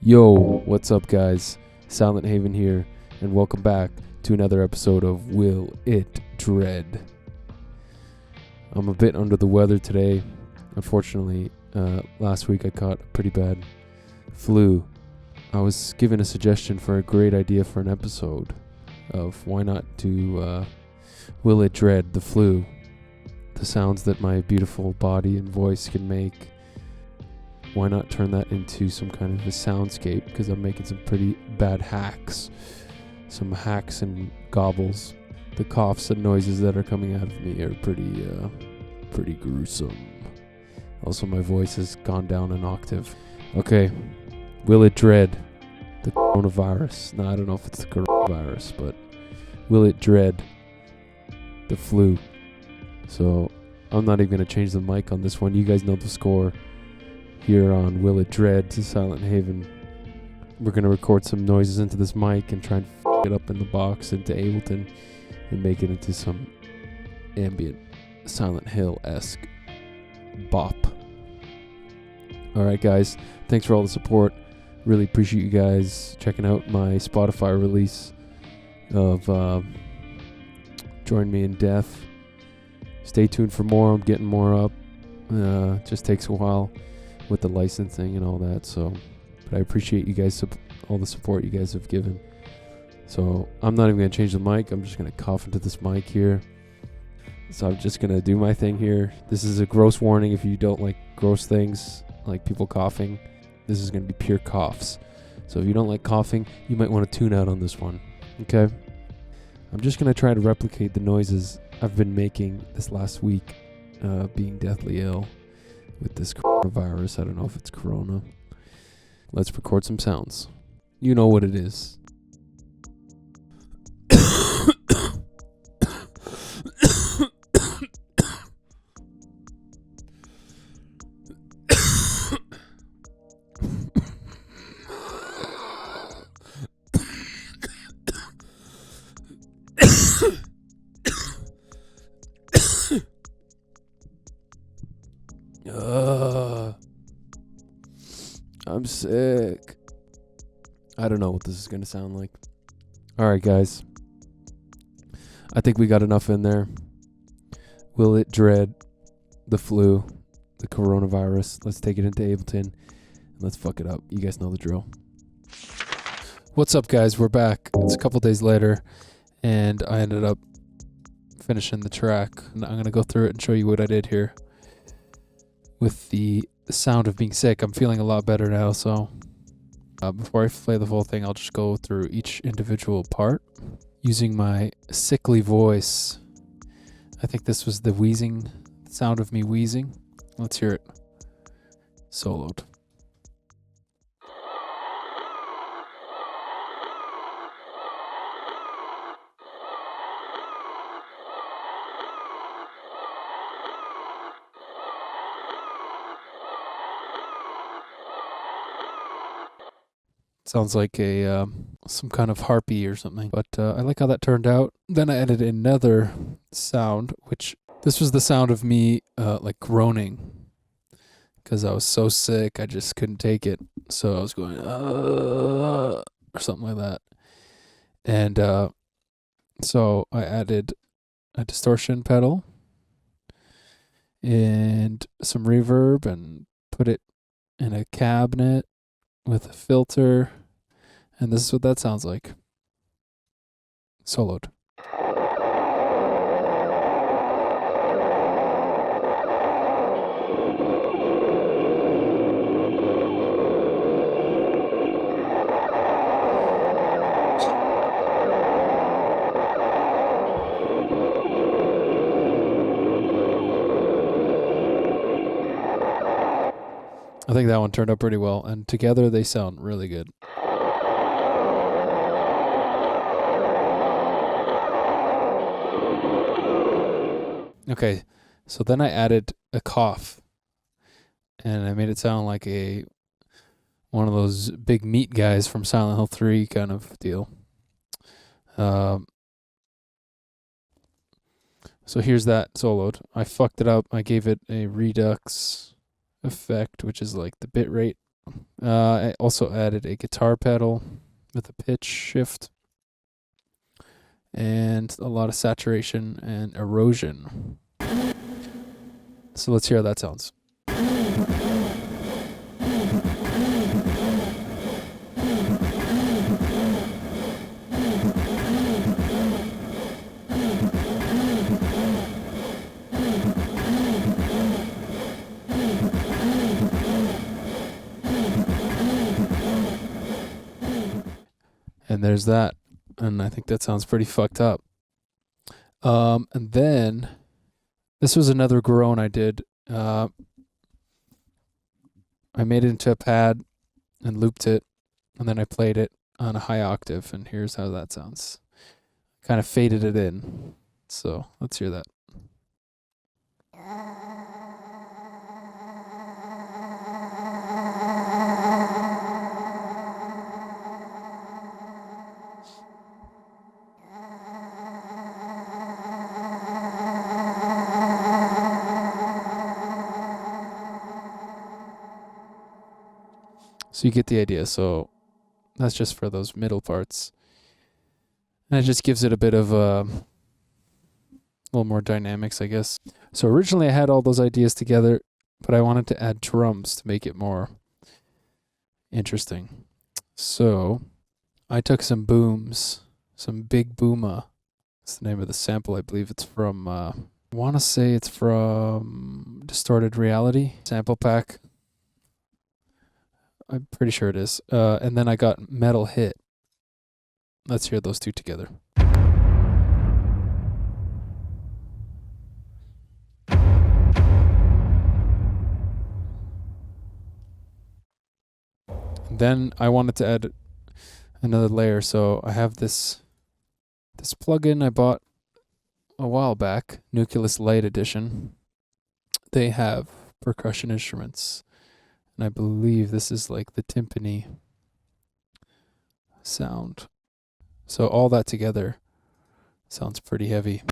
Yo, what's up, guys? Silent Haven here, and welcome back to another episode of Will It Dread. I'm a bit under the weather today. Unfortunately, last week I caught a pretty bad flu. I was given a suggestion for a great idea for an episode of why not do Will It Dread the flu? The sounds that my beautiful body and voice can make. Why not turn that into some kind of a soundscape? Because I'm making some pretty bad hacks. Some hacks and gobbles. The coughs and noises that are coming out of me are pretty gruesome. Also, my voice has gone down an octave. Okay, will it dread the coronavirus? No, I don't know if it's the coronavirus, but will it dread the flu? So, I'm not even going to change the mic on this one. You guys know the score. Here on Will It Dread to Silent Haven. We're going to record some noises into this mic and try and f*** it up in the box into Ableton and make it into some ambient Silent Hill-esque bop. Alright guys, thanks for all the support. Really appreciate you guys checking out my Spotify release of Join Me in Death. Stay tuned for more. I'm getting more up. Just takes a while with the licensing and all that, so but I appreciate you guys all the support you guys have given. So I'm not even going to change the mic. I'm just going to cough into this mic here. So I'm just going to do my thing here. This is a gross warning if you don't like gross things like people coughing. This is going to be pure coughs. So if you don't like coughing, you might want to tune out on this one. Okay? I'm just going to try to replicate the noises I've been making this last week, being deathly ill with this coronavirus. I don't know if it's corona. Let's record some sounds. You know what it is. I'm sick. I don't know what this is going to sound like. Alright guys. I think we got enough in there. Will it dread the flu, the coronavirus? Let's take it into Ableton and let's fuck it up. You guys know the drill. What's up guys? We're back. It's a couple days later and I ended up finishing the track. And I'm going to go through it and show you what I did here. With the sound of being sick, I'm feeling a lot better now, so before I play the whole thing, I'll just go through each individual part using my sickly voice. I think this was the wheezing, sound of me wheezing. Let's hear it soloed. Sounds like a some kind of harpy or something, but I like how that turned out. Then I added another sound, which this was the sound of me like groaning because I was so sick I just couldn't take it. So I was going or something like that, and so I added a distortion pedal and some reverb and put it in a cabinet with a filter, and this is what that sounds like. Soloed. I think that one turned out pretty well, and together they sound really good. Okay, so then I added a cough, and I made it sound like one of those big meat guys from Silent Hill 3 kind of deal. So here's that soloed. I fucked it up. I gave it a redux effect, which is like the bit rate I also added a guitar pedal with a pitch shift and a lot of saturation and erosion. So let's hear how that sounds. And there's that. And I think that sounds pretty fucked up. And then this was another groan I did. I made it into a pad and looped it, and then I played it on a high octave, and here's how that sounds. Kind of faded it in. So let's hear that. So you get the idea. So that's just for those middle parts. And it just gives it a bit of a little more dynamics, I guess. So originally I had all those ideas together, but I wanted to add drums to make it more interesting. So I took some booms, some big booma. That's the name of the sample. I believe it's from, I want to say it's from Distorted Reality sample pack. I'm pretty sure it is. And then I got Metal Hit. Let's hear those two together. Then I wanted to add another layer, so I have this plugin I bought a while back, Nucleus Lite Edition. They have percussion instruments. And I believe this is like the timpani sound. So all that together sounds pretty heavy.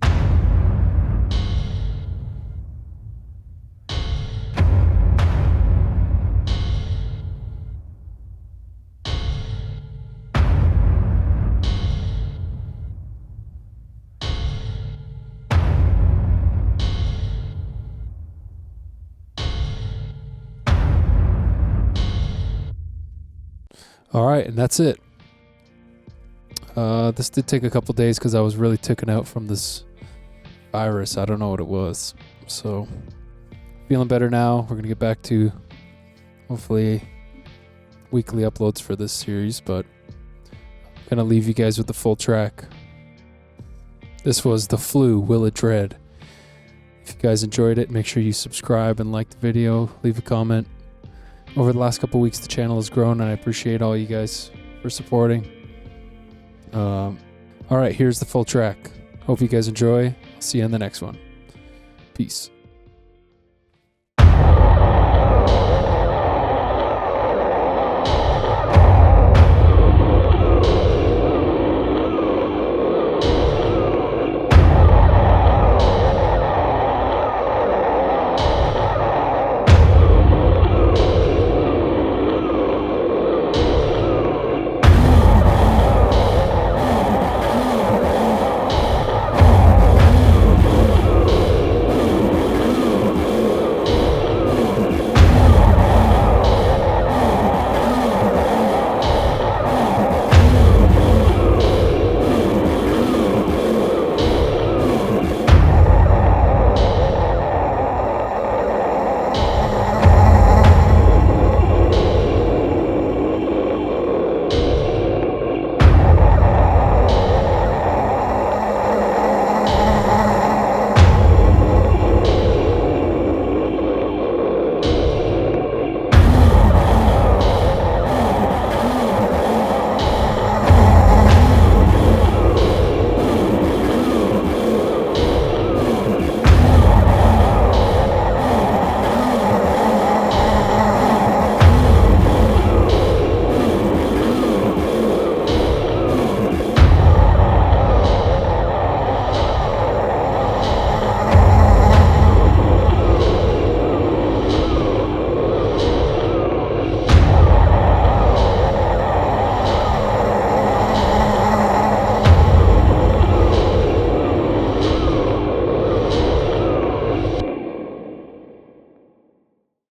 All right, and that's it. This did take a couple days because I was really taken out from this virus. I don't know what it was. So, feeling better now. We're going to get back to, hopefully, weekly uploads for this series, but I'm going to leave you guys with the full track. This was The Flu, Will It Dread. If you guys enjoyed it, make sure you subscribe and like the video, leave a comment. Over the last couple weeks, the channel has grown, and I appreciate all you guys for supporting. All right, here's the full track. Hope you guys enjoy. I'll see you in the next one. Peace.